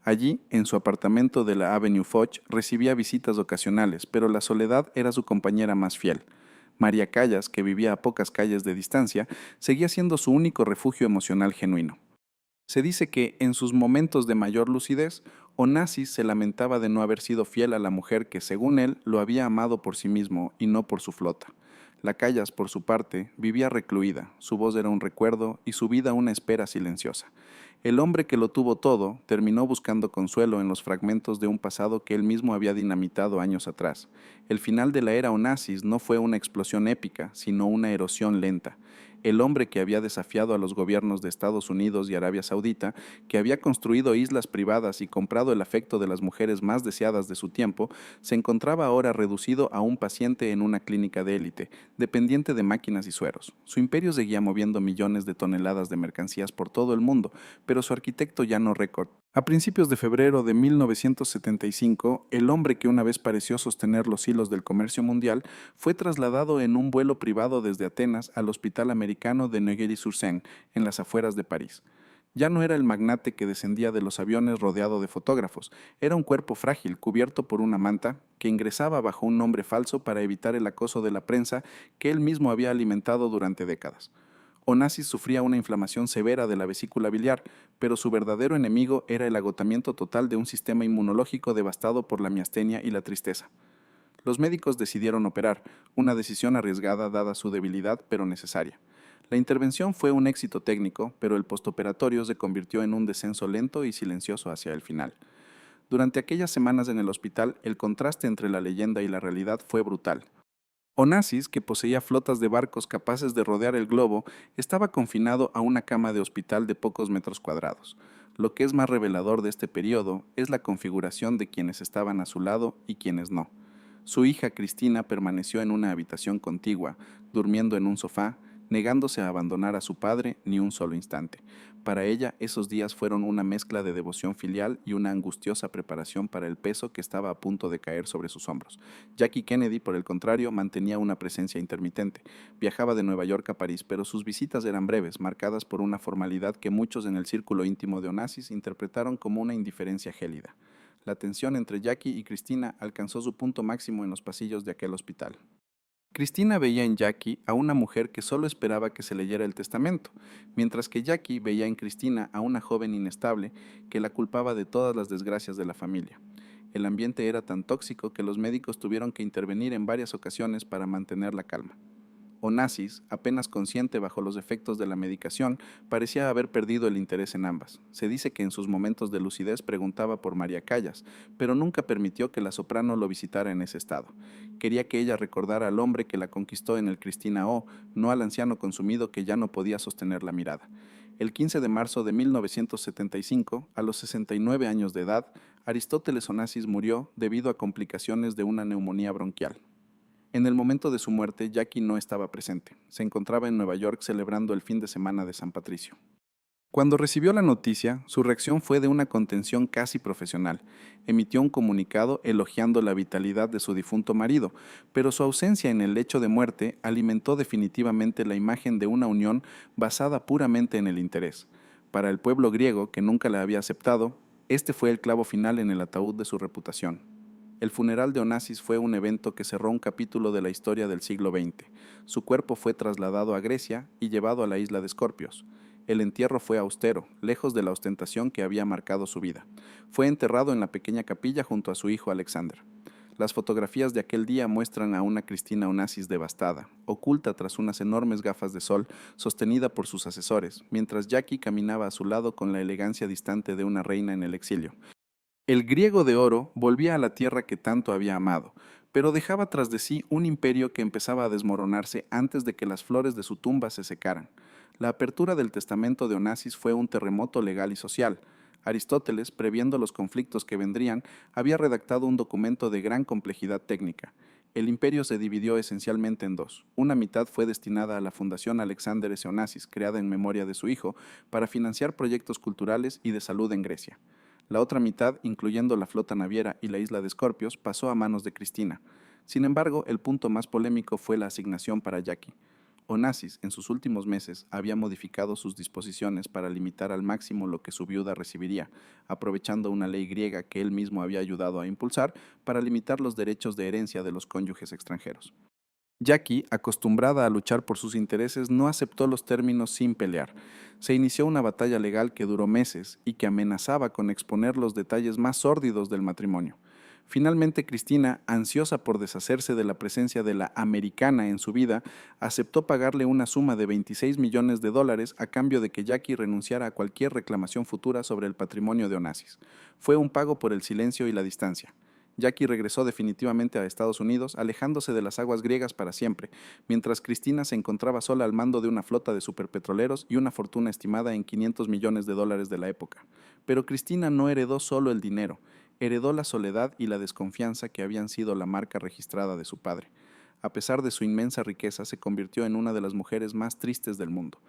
Allí, en su apartamento de la Avenue Foch, recibía visitas ocasionales, pero la soledad era su compañera más fiel. María Callas, que vivía a pocas calles de distancia, seguía siendo su único refugio emocional genuino. Se dice que, en sus momentos de mayor lucidez, Onassis se lamentaba de no haber sido fiel a la mujer que, según él, lo había amado por sí mismo y no por su flota. Lacayas, por su parte, vivía recluida, su voz era un recuerdo y su vida una espera silenciosa. El hombre que lo tuvo todo terminó buscando consuelo en los fragmentos de un pasado que él mismo había dinamitado años atrás. El final de la era Onassis no fue una explosión épica, sino una erosión lenta. El hombre que había desafiado a los gobiernos de Estados Unidos y Arabia Saudita, que había construido islas privadas y comprado el afecto de las mujeres más deseadas de su tiempo, se encontraba ahora reducido a un paciente en una clínica de élite, dependiente de máquinas y sueros. Su imperio seguía moviendo millones de toneladas de mercancías por todo el mundo, pero su arquitecto ya no récord. A principios de febrero de 1975, el hombre que una vez pareció sostener los hilos del comercio mundial fue trasladado en un vuelo privado desde Atenas al Hospital Americano de Neuilly-sur-Seine, en las afueras de París. Ya no era el magnate que descendía de los aviones rodeado de fotógrafos, era un cuerpo frágil cubierto por una manta que ingresaba bajo un nombre falso para evitar el acoso de la prensa que él mismo había alimentado durante décadas. Onassis sufría una inflamación severa de la vesícula biliar, pero su verdadero enemigo era el agotamiento total de un sistema inmunológico devastado por la miastenia y la tristeza. Los médicos decidieron operar, una decisión arriesgada dada su debilidad, pero necesaria. La intervención fue un éxito técnico, pero el postoperatorio se convirtió en un descenso lento y silencioso hacia el final. Durante aquellas semanas en el hospital, el contraste entre la leyenda y la realidad fue brutal. Onassis, que poseía flotas de barcos capaces de rodear el globo, estaba confinado a una cama de hospital de pocos metros cuadrados. Lo que es más revelador de este periodo es la configuración de quienes estaban a su lado y quienes no. Su hija Cristina permaneció en una habitación contigua, durmiendo en un sofá, negándose a abandonar a su padre ni un solo instante. Para ella, esos días fueron una mezcla de devoción filial y una angustiosa preparación para el peso que estaba a punto de caer sobre sus hombros. Jackie Kennedy, por el contrario, mantenía una presencia intermitente. Viajaba de Nueva York a París, pero sus visitas eran breves, marcadas por una formalidad que muchos en el círculo íntimo de Onassis interpretaron como una indiferencia gélida. La tensión entre Jackie y Cristina alcanzó su punto máximo en los pasillos de aquel hospital. Cristina veía en Jackie a una mujer que solo esperaba que se leyera el testamento, mientras que Jackie veía en Cristina a una joven inestable que la culpaba de todas las desgracias de la familia. El ambiente era tan tóxico que los médicos tuvieron que intervenir en varias ocasiones para mantener la calma. Onassis, apenas consciente bajo los efectos de la medicación, parecía haber perdido el interés en ambas. Se dice que en sus momentos de lucidez preguntaba por María Callas, pero nunca permitió que la soprano lo visitara en ese estado. Quería que ella recordara al hombre que la conquistó en el Cristina O, no al anciano consumido que ya no podía sostener la mirada. El 15 de marzo de 1975, a los 69 años de edad, Aristóteles Onassis murió debido a complicaciones de una neumonía bronquial. En el momento de su muerte, Jackie no estaba presente. Se encontraba en Nueva York celebrando el fin de semana de San Patricio. Cuando recibió la noticia, su reacción fue de una contención casi profesional. Emitió un comunicado elogiando la vitalidad de su difunto marido, pero su ausencia en el lecho de muerte alimentó definitivamente la imagen de una unión basada puramente en el interés. Para el pueblo griego, que nunca la había aceptado, este fue el clavo final en el ataúd de su reputación. El funeral de Onassis fue un evento que cerró un capítulo de la historia del siglo XX. Su cuerpo fue trasladado a Grecia y llevado a la isla de Escorpios. El entierro fue austero, lejos de la ostentación que había marcado su vida. Fue enterrado en la pequeña capilla junto a su hijo Alexander. Las fotografías de aquel día muestran a una Cristina Onassis devastada, oculta tras unas enormes gafas de sol, sostenida por sus asesores, mientras Jackie caminaba a su lado con la elegancia distante de una reina en el exilio. El griego de oro volvía a la tierra que tanto había amado, pero dejaba tras de sí un imperio que empezaba a desmoronarse antes de que las flores de su tumba se secaran. La apertura del testamento de Onassis fue un terremoto legal y social. Aristóteles, previendo los conflictos que vendrían, había redactado un documento de gran complejidad técnica. El imperio se dividió esencialmente en dos. Una mitad fue destinada a la Fundación Alexander S. Onassis, creada en memoria de su hijo, para financiar proyectos culturales y de salud en Grecia. La otra mitad, incluyendo la flota naviera y la isla de Escorpios, pasó a manos de Cristina. Sin embargo, el punto más polémico fue la asignación para Jackie. Onassis, en sus últimos meses, había modificado sus disposiciones para limitar al máximo lo que su viuda recibiría, aprovechando una ley griega que él mismo había ayudado a impulsar para limitar los derechos de herencia de los cónyuges extranjeros. Jackie, acostumbrada a luchar por sus intereses, no aceptó los términos sin pelear. Se inició una batalla legal que duró meses y que amenazaba con exponer los detalles más sórdidos del matrimonio. Finalmente, Cristina, ansiosa por deshacerse de la presencia de la americana en su vida, aceptó pagarle una suma de 26 millones de dólares a cambio de que Jackie renunciara a cualquier reclamación futura sobre el patrimonio de Onassis. Fue un pago por el silencio y la distancia. Jackie regresó definitivamente a Estados Unidos, alejándose de las aguas griegas para siempre, mientras Cristina se encontraba sola al mando de una flota de superpetroleros y una fortuna estimada en 500 millones de dólares de la época. Pero Cristina no heredó solo el dinero, heredó la soledad y la desconfianza que habían sido la marca registrada de su padre. A pesar de su inmensa riqueza, se convirtió en una de las mujeres más tristes del mundo.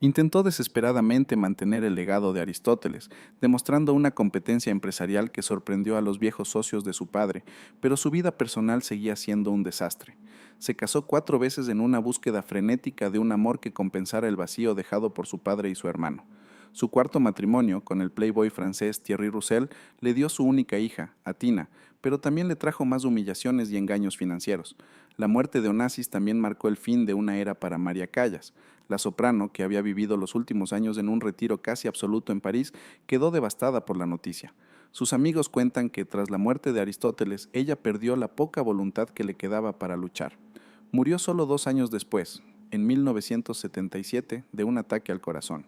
Intentó desesperadamente mantener el legado de Aristóteles, demostrando una competencia empresarial que sorprendió a los viejos socios de su padre, pero su vida personal seguía siendo un desastre. Se casó 4 veces en una búsqueda frenética de un amor que compensara el vacío dejado por su padre y su hermano. Su cuarto matrimonio, con el playboy francés Thierry Roussel, le dio su única hija, Atina, pero también le trajo más humillaciones y engaños financieros. La muerte de Onassis también marcó el fin de una era para María Callas. La soprano, que había vivido los últimos años en un retiro casi absoluto en París, quedó devastada por la noticia. Sus amigos cuentan que tras la muerte de Aristóteles, ella perdió la poca voluntad que le quedaba para luchar. Murió solo 2 años después, en 1977, de un ataque al corazón.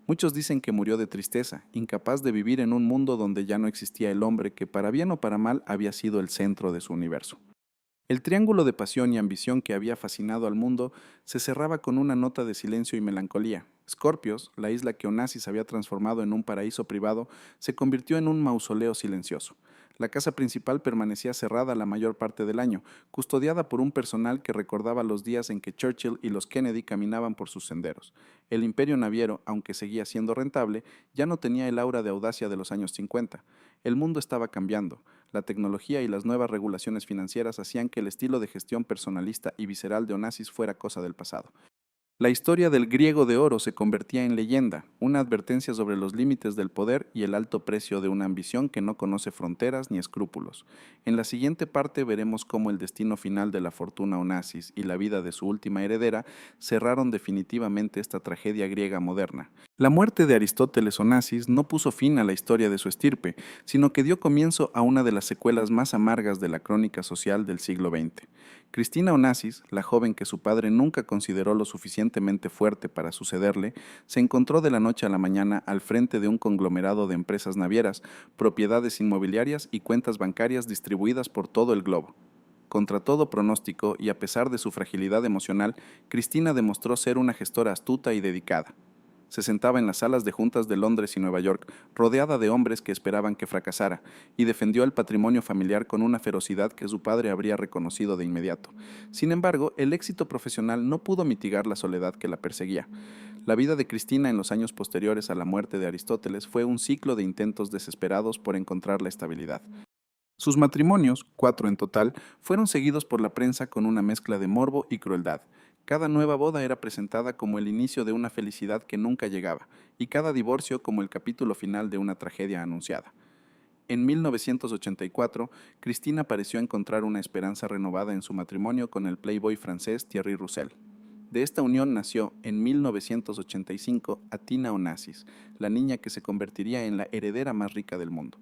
Muchos dicen que murió de tristeza, incapaz de vivir en un mundo donde ya no existía el hombre que para bien o para mal había sido el centro de su universo. El triángulo de pasión y ambición que había fascinado al mundo se cerraba con una nota de silencio y melancolía. Scorpios, la isla que Onassis había transformado en un paraíso privado, se convirtió en un mausoleo silencioso. La casa principal permanecía cerrada la mayor parte del año, custodiada por un personal que recordaba los días en que Churchill y los Kennedy caminaban por sus senderos. El imperio naviero, aunque seguía siendo rentable, ya no tenía el aura de audacia de los años 50. El mundo estaba cambiando. La tecnología y las nuevas regulaciones financieras hacían que el estilo de gestión personalista y visceral de Onassis fuera cosa del pasado. La historia del griego de oro se convertía en leyenda, una advertencia sobre los límites del poder y el alto precio de una ambición que no conoce fronteras ni escrúpulos. En la siguiente parte veremos cómo el destino final de la fortuna Onassis y la vida de su última heredera cerraron definitivamente esta tragedia griega moderna. La muerte de Aristóteles Onassis no puso fin a la historia de su estirpe, sino que dio comienzo a una de las secuelas más amargas de la crónica social del siglo XX. Cristina Onassis, la joven que su padre nunca consideró lo suficientemente fuerte para sucederle, se encontró de la noche a la mañana al frente de un conglomerado de empresas navieras, propiedades inmobiliarias y cuentas bancarias distribuidas por todo el globo. Contra todo pronóstico y a pesar de su fragilidad emocional, Cristina demostró ser una gestora astuta y dedicada. Se sentaba en las salas de juntas de Londres y Nueva York, rodeada de hombres que esperaban que fracasara, y defendió el patrimonio familiar con una ferocidad que su padre habría reconocido de inmediato. Sin embargo, el éxito profesional no pudo mitigar la soledad que la perseguía. La vida de Cristina en los años posteriores a la muerte de Aristóteles fue un ciclo de intentos desesperados por encontrar la estabilidad. Sus matrimonios, 4 en total, fueron seguidos por la prensa con una mezcla de morbo y crueldad. Cada nueva boda era presentada como el inicio de una felicidad que nunca llegaba, y cada divorcio como el capítulo final de una tragedia anunciada. En 1984, Cristina pareció encontrar una esperanza renovada en su matrimonio con el playboy francés Thierry Roussel. De esta unión nació, en 1985, Atina Onassis, la niña que se convertiría en la heredera más rica del mundo.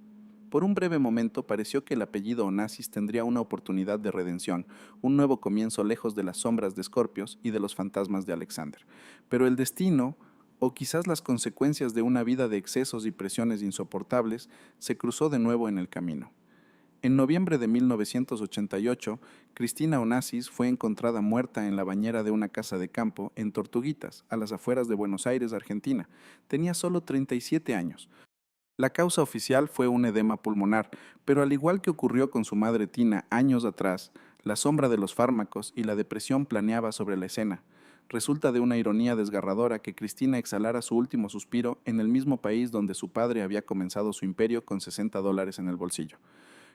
Por un breve momento pareció que el apellido Onassis tendría una oportunidad de redención, un nuevo comienzo lejos de las sombras de Scorpios y de los fantasmas de Alexander. Pero el destino, o quizás las consecuencias de una vida de excesos y presiones insoportables, se cruzó de nuevo en el camino. En noviembre de 1988, Cristina Onassis fue encontrada muerta en la bañera de una casa de campo en Tortuguitas, a las afueras de Buenos Aires, Argentina. Tenía solo 37 años. La causa oficial fue un edema pulmonar, pero al igual que ocurrió con su madre Tina años atrás, la sombra de los fármacos y la depresión planeaba sobre la escena. Resulta de una ironía desgarradora que Cristina exhalara su último suspiro en el mismo país donde su padre había comenzado su imperio con $60 en el bolsillo.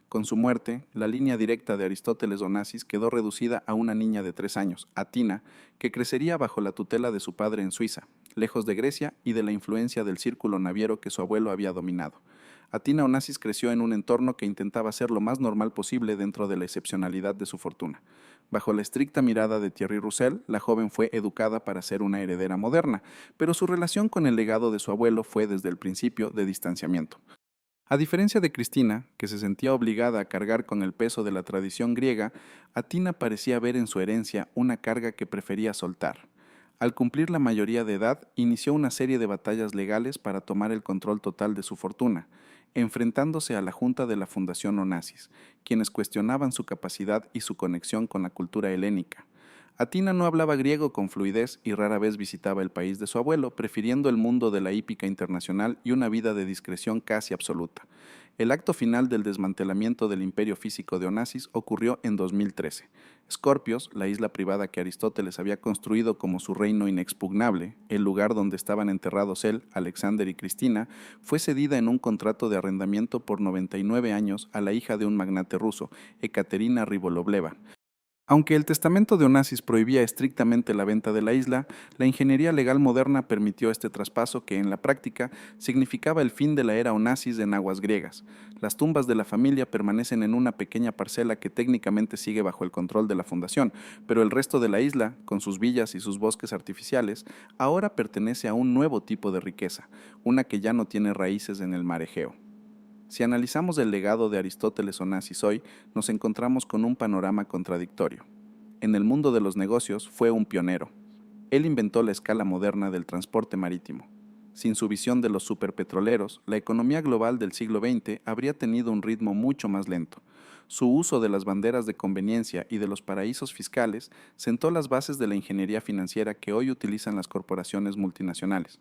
Con su muerte, la línea directa de Aristóteles Onassis quedó reducida a una niña de 3 años, Atina, que crecería bajo la tutela de su padre en Suiza, lejos de Grecia y de la influencia del círculo naviero que su abuelo había dominado. Atina Onassis creció en un entorno que intentaba ser lo más normal posible dentro de la excepcionalidad de su fortuna. Bajo la estricta mirada de Thierry Roussel, la joven fue educada para ser una heredera moderna, pero su relación con el legado de su abuelo fue desde el principio de distanciamiento. A diferencia de Cristina, que se sentía obligada a cargar con el peso de la tradición griega, Atina parecía ver en su herencia una carga que prefería soltar. Al cumplir la mayoría de edad, inició una serie de batallas legales para tomar el control total de su fortuna, enfrentándose a la junta de la Fundación Onassis, quienes cuestionaban su capacidad y su conexión con la cultura helénica. Atina no hablaba griego con fluidez y rara vez visitaba el país de su abuelo, prefiriendo el mundo de la hípica internacional y una vida de discreción casi absoluta. El acto final del desmantelamiento del imperio físico de Onassis ocurrió en 2013. Scorpios, la isla privada que Aristóteles había construido como su reino inexpugnable, el lugar donde estaban enterrados él, Alexander y Cristina, fue cedida en un contrato de arrendamiento por 99 años a la hija de un magnate ruso, Ekaterina Ribolovleva. Aunque el testamento de Onassis prohibía estrictamente la venta de la isla, la ingeniería legal moderna permitió este traspaso que, en la práctica, significaba el fin de la era Onassis en aguas griegas. Las tumbas de la familia permanecen en una pequeña parcela que técnicamente sigue bajo el control de la fundación, pero el resto de la isla, con sus villas y sus bosques artificiales, ahora pertenece a un nuevo tipo de riqueza, una que ya no tiene raíces en el mar Egeo. Si analizamos el legado de Aristóteles Onassis hoy, nos encontramos con un panorama contradictorio. En el mundo de los negocios fue un pionero. Él inventó la escala moderna del transporte marítimo. Sin su visión de los superpetroleros, la economía global del siglo XX habría tenido un ritmo mucho más lento. Su uso de las banderas de conveniencia y de los paraísos fiscales sentó las bases de la ingeniería financiera que hoy utilizan las corporaciones multinacionales.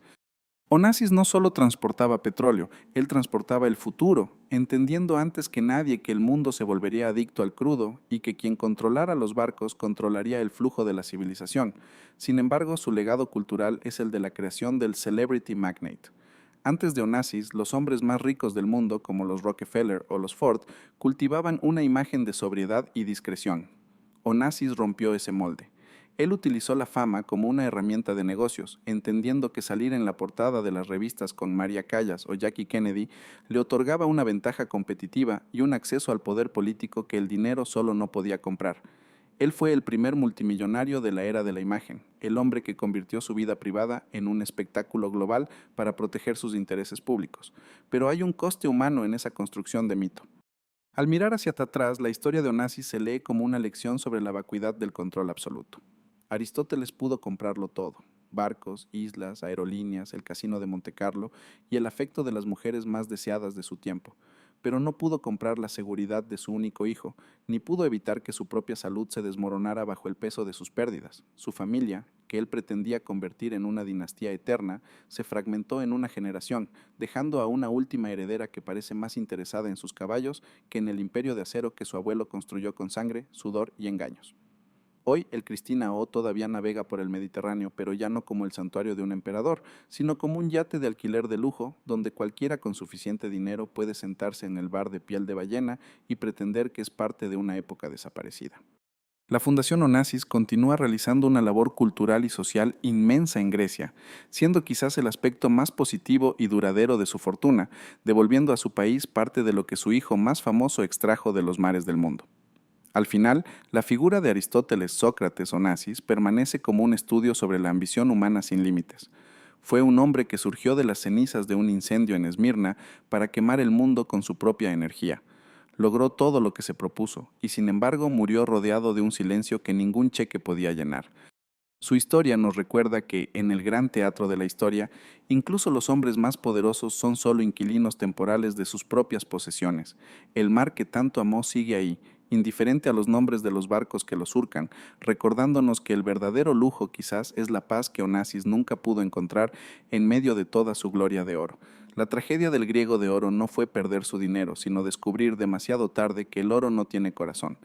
Onassis no solo transportaba petróleo, él transportaba el futuro, entendiendo antes que nadie que el mundo se volvería adicto al crudo y que quien controlara los barcos controlaría el flujo de la civilización. Sin embargo, su legado cultural es el de la creación del Celebrity Magnate. Antes de Onassis, los hombres más ricos del mundo, como los Rockefeller o los Ford, cultivaban una imagen de sobriedad y discreción. Onassis rompió ese molde. Él utilizó la fama como una herramienta de negocios, entendiendo que salir en la portada de las revistas con María Callas o Jackie Kennedy le otorgaba una ventaja competitiva y un acceso al poder político que el dinero solo no podía comprar. Él fue el primer multimillonario de la era de la imagen, el hombre que convirtió su vida privada en un espectáculo global para proteger sus intereses públicos. Pero hay un coste humano en esa construcción de mito. Al mirar hacia atrás, la historia de Onassis se lee como una lección sobre la vacuidad del control absoluto. Aristóteles pudo comprarlo todo: barcos, islas, aerolíneas, el casino de Montecarlo y el afecto de las mujeres más deseadas de su tiempo, pero no pudo comprar la seguridad de su único hijo, ni pudo evitar que su propia salud se desmoronara bajo el peso de sus pérdidas. Su familia, que él pretendía convertir en una dinastía eterna, se fragmentó en una generación, dejando a una última heredera que parece más interesada en sus caballos que en el imperio de acero que su abuelo construyó con sangre, sudor y engaños. Hoy el Cristina O todavía navega por el Mediterráneo, pero ya no como el santuario de un emperador, sino como un yate de alquiler de lujo, donde cualquiera con suficiente dinero puede sentarse en el bar de piel de ballena y pretender que es parte de una época desaparecida. La Fundación Onassis continúa realizando una labor cultural y social inmensa en Grecia, siendo quizás el aspecto más positivo y duradero de su fortuna, devolviendo a su país parte de lo que su hijo más famoso extrajo de los mares del mundo. Al final, la figura de Aristóteles, Sócrates o Onassis permanece como un estudio sobre la ambición humana sin límites. Fue un hombre que surgió de las cenizas de un incendio en Esmirna para quemar el mundo con su propia energía. Logró todo lo que se propuso y sin embargo murió rodeado de un silencio que ningún cheque podía llenar. Su historia nos recuerda que, en el gran teatro de la historia, incluso los hombres más poderosos son solo inquilinos temporales de sus propias posesiones. El mar que tanto amó sigue ahí, indiferente a los nombres de los barcos que lo surcan, recordándonos que el verdadero lujo quizás es la paz que Onassis nunca pudo encontrar en medio de toda su gloria de oro. La tragedia del griego de oro no fue perder su dinero, sino descubrir demasiado tarde que el oro no tiene corazón.